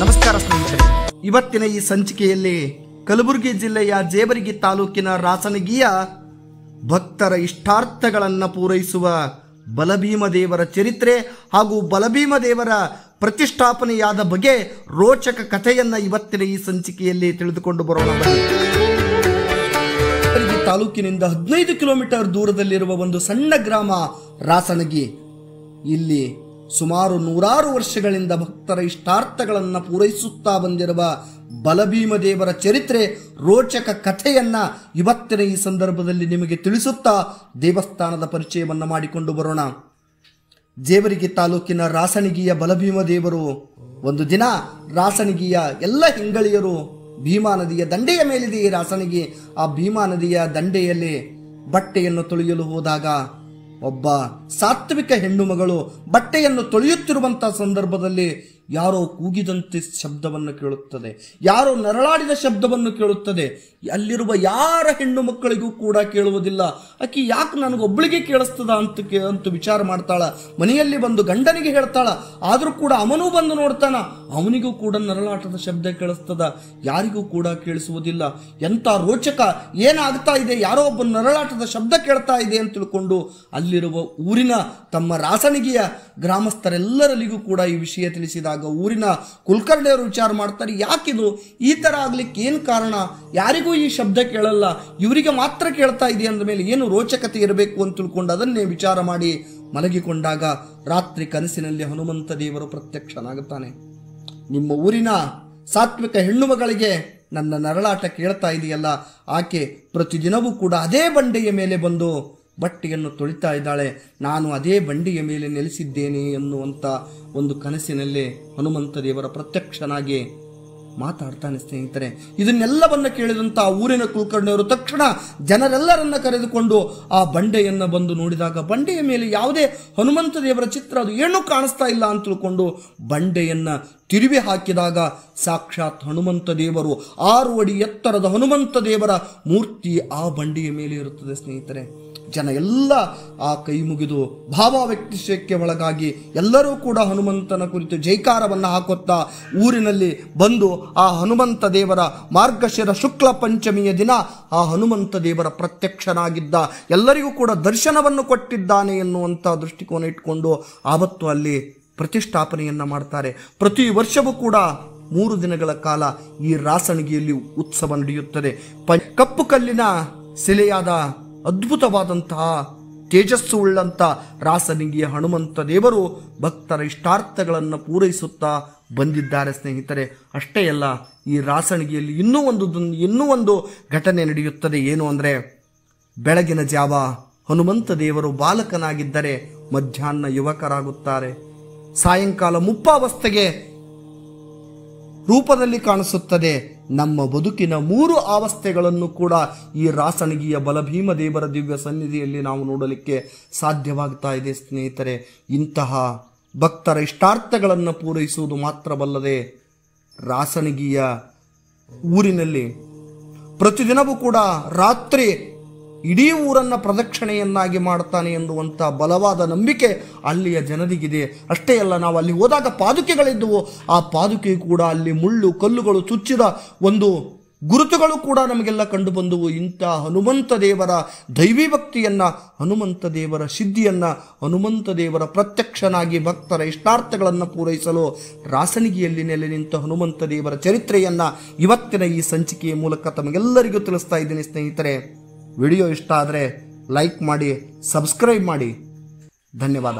ನಮಸ್ಕಾರ ಸ್ನೇಹಿತರೆ, ಇವತ್ತಿನ ಈ ಸಂಚಿಕೆಯಲ್ಲಿ ಕಲಬುರಗಿ ಜಿಲ್ಲೆಯ ಜೇವರಗಿ ತಾಲೂಕಿನ ರಾಸನಗಿಯ ಭಕ್ತರ ಇಷ್ಟಾರ್ಥಗಳನ್ನು ಪೂರೈಸುವ ಬಲಭೀಮದೇವರ ಚರಿತ್ರೆ ಹಾಗೂ ಬಲಭೀಮದೇವರ ಪ್ರತಿಷ್ಠಾಪನೆಯಾದ ಬಗ್ಗೆ ರೋಚಕ ಕಥೆಯನ್ನು ಇವತ್ತಿನ ಈ ಸಂಚಿಕೆಯಲ್ಲಿ ತಿಳಿದುಕೊಂಡು ಬರೋಣ. ಜೇವರಗಿ ತಾಲೂಕಿನಿಂದ 15 ಕಿಲೋಮೀಟರ್ ದೂರದಲ್ಲಿರುವ ಒಂದು ಸಣ್ಣ ಗ್ರಾಮ ರಾಸನಗಿ. ಇಲ್ಲಿ ಸುಮಾರು 100 ವರ್ಷಗಳಿಂದ ಭಕ್ತರ ಇಷ್ಟಾರ್ಥಗಳನ್ನು ಪೂರೈಸುತ್ತಾ ಬಂದಿರುವ ಬಲಭೀಮದೇವರ ಚರಿತ್ರೆ ರೋಚಕ ಕಥೆಯನ್ನ ಇವತ್ತಿನ ಈ ಸಂದರ್ಭದಲ್ಲಿ ನಿಮಗೆ ತಿಳಿಸುತ್ತಾ ದೇವಸ್ಥಾನದ ಪರಿಚಯವನ್ನು ಮಾಡಿಕೊಂಡು ಬರೋಣ. ಜೇವರಗಿ ತಾಲೂಕಿನ ರಾಸನಗಿಯ ಬಲಭೀಮದೇವರು ಒಂದು ದಿನ ರಾಸನಗಿಯ ಎಲ್ಲ ಹಿಂಗಳಿಯರು ಭೀಮಾ ನದಿಯ ದಂಡೆಯ ಮೇಲಿದೆ ಈ ರಾಸನಗಿ. ಆ ಭೀಮಾ ನದಿಯ ದಂಡೆಯಲ್ಲಿ ಬಟ್ಟೆಯನ್ನು ತೊಳೆಯಲು ಹೋದಾಗ ಒಬ್ಬ ಸಾತ್ವಿಕ ಹೆಣ್ಣು ಮಗಳು ಬಟ್ಟೆಯನ್ನು ತೊಳೆಯುತ್ತಿರುವಂತಹ ಸಂದರ್ಭದಲ್ಲಿ ಯಾರೋ ಕೂಗಿದಂತೆ ಶಬ್ದವನ್ನು ಕೇಳುತ್ತದೆ, ಯಾರೋ ನರಳಾಡಿದ ಶಬ್ದವನ್ನು ಕೇಳುತ್ತದೆ. ಅಲ್ಲಿರುವ ಯಾರ ಹೆಣ್ಣು ಮಕ್ಕಳಿಗೂ ಕೂಡ ಕೇಳುವುದಿಲ್ಲ. ಆಕಿ ಯಾಕೆ ನನಗೊಬ್ಬಳಿಗೆ ಕೇಳಿಸ್ತದ ಅಂತ ವಿಚಾರ ಮಾಡ್ತಾಳ. ಮನೆಯಲ್ಲಿ ಬಂದು ಗಂಡನಿಗೆ ಹೇಳ್ತಾಳ. ಆದರೂ ಕೂಡ ಅವನೂ ಬಂದು ನೋಡ್ತಾನ, ಅವನಿಗೂ ಕೂಡ ನರಳಾಟದ ಶಬ್ದ ಕೇಳಿಸ್ತದ, ಯಾರಿಗೂ ಕೂಡ ಕೇಳಿಸುವುದಿಲ್ಲ. ಎಂಥ ರೋಚಕ, ಏನಾಗ್ತಾ ಇದೆ, ಯಾರೋ ಒಬ್ಬ ನರಳಾಟದ ಶಬ್ದ ಕೇಳ್ತಾ ಇದೆ ಅಂತ ತಿಳ್ಕೊಂಡು ಅಲ್ಲಿರುವ ಊರಿನ ತಮ್ಮ ರಾಸನಗಿಯ ಗ್ರಾಮಸ್ಥರೆಲ್ಲರಲ್ಲಿಗೂ ಕೂಡ ಈ ವಿಷಯ ತಿಳಿಸಿದಾಗ ಊರಿನ ಕುಲಕರ್ಣಿಯವರು ವಿಚಾರ ಮಾಡ್ತಾರೆ, ಯಾಕಿದು ಈ ತರ ಆಗ್ಲಿಕ್ಕೆ ಏನು ಕಾರಣ, ಯಾರಿಗೂ ಈ ಶಬ್ದ ಕೇಳಲ್ಲ, ಇವರಿಗೆ ಮಾತ್ರ ಕೇಳ್ತಾ ಇದೆ ಅಂದ ಮೇಲೆ ಏನು ರೋಚಕತೆ ಇರಬೇಕು ಅಂತ ತಿಳ್ಕೊಂಡು ಅದನ್ನೇ ವಿಚಾರ ಮಾಡಿ ಮಲಗಿಕೊಂಡಾಗ ರಾತ್ರಿ ಕನಸಿನಲ್ಲಿ ಹನುಮಂತ ದೇವರು ಪ್ರತ್ಯಕ್ಷನಾಗುತ್ತಾನೆ. ನಿಮ್ಮ ಊರಿನ ಸಾತ್ವಿಕ ಹೆಣ್ಣು ಮಗಳಿಗೆ ನನ್ನ ನರಳಾಟ ಕೇಳ್ತಾ ಇದೆಯಲ್ಲ, ಆಕೆ ಪ್ರತಿದಿನವೂ ಕೂಡ ಅದೇ ಬಂಡೆಯ ಮೇಲೆ ಬಂದು ಬಟ್ಟೆಯನ್ನು ತೊಳಿತಾ ಇದ್ದಾಳೆ, ನಾನು ಅದೇ ಬಂಡೆಯ ಮೇಲೆ ನೆಲೆಸಿದ್ದೇನೆ ಎನ್ನುವಂಥ ಒಂದು ಕನಸಿನಲ್ಲಿ ಹನುಮಂತ ದೇವರ ಪ್ರತ್ಯಕ್ಷನಾಗಿ ಮಾತಾಡ್ತಾನೆ. ಸ್ನೇಹಿತರೆ, ಇದನ್ನೆಲ್ಲವನ್ನು ಕೇಳಿದಂಥ ಊರಿನ ಕುಲಕರ್ಣಿಯವರು ತಕ್ಷಣ ಜನರೆಲ್ಲರನ್ನ ಕರೆದುಕೊಂಡು ಆ ಬಂಡೆಯನ್ನು ಬಂದು ನೋಡಿದಾಗ ಬಂಡೆಯ ಮೇಲೆ ಯಾವುದೇ ಹನುಮಂತ ದೇವರ ಚಿತ್ರ ಅದು ಏನೂ ಕಾಣಿಸ್ತಾ ಇಲ್ಲ ಅಂತ ತಿಳ್ಕೊಂಡು ಬಂಡೆಯನ್ನು ತಿರುವಿ ಹಾಕಿದಾಗ ಸಾಕ್ಷಾತ್ ಹನುಮಂತ ದೇವರು 6 ಅಡಿ ಎತ್ತರದ ಹನುಮಂತ ದೇವರ ಮೂರ್ತಿ ಆ ಬಂಡೆಯ ಮೇಲೆ ಇರುತ್ತದೆ. ಸ್ನೇಹಿತರೆ, ಜನ ಎಲ್ಲ ಆ ಕೈ ಮುಗಿದು ಭಾವಾವ್ಯಕ್ತಿಶಕ್ಕೆ ಒಳಗಾಗಿ ಎಲ್ಲರೂ ಕೂಡ ಹನುಮಂತನ ಕುರಿತು ಜೈಕಾರವನ್ನು ಹಾಕುತ್ತಾ ಊರಿನಲ್ಲಿ ಬಂದು ಆ ಹನುಮಂತ ದೇವರ ಮಾರ್ಗಶಿರ ಶುಕ್ಲ ಪಂಚಮಿಯ ದಿನ ಆ ಹನುಮಂತ ದೇವರ ಪ್ರತ್ಯಕ್ಷನಾಗಿದ್ದ, ಎಲ್ಲರಿಗೂ ಕೂಡ ದರ್ಶನವನ್ನು ಕೊಟ್ಟಿದ್ದಾನೆ ಎನ್ನುವಂಥ ದೃಷ್ಟಿಕೋನ ಇಟ್ಕೊಂಡು ಆವತ್ತು ಅಲ್ಲಿ ಪ್ರತಿಷ್ಠಾಪನೆಯನ್ನು ಮಾಡ್ತಾರೆ. ಪ್ರತಿ ವರ್ಷವೂ ಕೂಡ 3 ದಿನಗಳ ಕಾಲ ಈ ರಾಸನಗಿಯಲ್ಲಿ ಉತ್ಸವ ನಡೆಯುತ್ತದೆ. ಕಪ್ಪು ಕಲ್ಲಿನ ಶಿಲೆಯಾದ ಅದ್ಭುತವಾದಂತಹ ತೇಜಸ್ಸು ಉಳ್ಳಂಥ ರಾಸನಗಿಯ ಹನುಮಂತ ದೇವರು ಭಕ್ತರ ಇಷ್ಟಾರ್ಥಗಳನ್ನು ಪೂರೈಸುತ್ತಾ ಬಂದಿದ್ದಾರೆ. ಸ್ನೇಹಿತರೆ, ಅಷ್ಟೇ ಅಲ್ಲ, ಈ ರಾಸನಗಿಯಲ್ಲಿ ಇನ್ನೂ ಒಂದು ಘಟನೆ ನಡೆಯುತ್ತದೆ. ಏನು ಅಂದರೆ, ಬೆಳಗಿನ ಜಾವ ಹನುಮಂತ ದೇವರು ಬಾಲಕನಾಗಿದ್ದರೆ ಮಧ್ಯಾಹ್ನ ಯುವಕರಾಗುತ್ತಾರೆ, ಸಾಯಂಕಾಲ ಮುಪ್ಪಾವಸ್ಥೆಗೆ ರೂಪದಲ್ಲಿ ಕಾಣಿಸುತ್ತದೆ. ನಮ್ಮ ಬದುಕಿನ 3 ಅವಸ್ಥೆಗಳನ್ನು ಕೂಡ ಈ ರಾಸನಗಿಯ ಬಲಭೀಮದೇವರ ದಿವ್ಯ ಸನ್ನಿಧಿಯಲ್ಲಿ ನಾವು ನೋಡಲಿಕ್ಕೆ ಸಾಧ್ಯವಾಗ್ತಾ ಇದೆ. ಸ್ನೇಹಿತರೆ, ಇಂತಹ ಭಕ್ತರ ಇಷ್ಟಾರ್ಥಗಳನ್ನು ಪೂರೈಸುವುದು ಮಾತ್ರವಲ್ಲದೆ ರಾಸನಗಿಯ ಊರಿನಲ್ಲಿ ಪ್ರತಿದಿನವೂ ಕೂಡ ರಾತ್ರಿ ಇಡೀ ಊರನ್ನು ಪ್ರದಕ್ಷಿಣೆಯನ್ನಾಗಿ ಮಾಡ್ತಾನೆ ಎನ್ನುವಂಥ ಬಲವಾದ ನಂಬಿಕೆ ಅಲ್ಲಿಯ ಜನರಿಗಿದೆ. ಅಷ್ಟೇ ಅಲ್ಲ, ನಾವು ಅಲ್ಲಿ ಹೋದಾಗ ಪಾದುಕೆಗಳಿದ್ದವು, ಆ ಪಾದುಕೆ ಕೂಡ ಅಲ್ಲಿ ಮುಳ್ಳು ಕಲ್ಲುಗಳು ಚುಚ್ಚಿದ ಒಂದು ಗುರುತುಗಳು ಕೂಡ ನಮಗೆಲ್ಲ ಕಂಡು ಬಂದವು. ಇಂಥ ಹನುಮಂತ ದೇವರ ದೈವಿ ಭಕ್ತಿಯನ್ನ, ಹನುಮಂತ ದೇವರ ಸಿದ್ಧಿಯನ್ನ, ಹನುಮಂತ ದೇವರ ಪ್ರತ್ಯಕ್ಷನಾಗಿ ಭಕ್ತರ ಇಷ್ಟಾರ್ಥಗಳನ್ನು ಪೂರೈಸಲು ರಾಸನಗಿಯಲ್ಲಿ ನೆಲೆ ನಿಂತ ಹನುಮಂತ ದೇವರ ಚರಿತ್ರೆಯನ್ನ ಇವತ್ತಿನ ಈ ಸಂಚಿಕೆಯ ಮೂಲಕ ತಮಗೆಲ್ಲರಿಗೂ ತಿಳಿಸ್ತಾ ಇದ್ದೀನಿ. ಸ್ನೇಹಿತರೆ, ವಿಡಿಯೋ ಇಷ್ಟ ಆದರೆ ಲೈಕ್ ಮಾಡಿ, ಸಬ್ಸ್ಕ್ರೈಬ್ ಮಾಡಿ. ಧನ್ಯವಾದ.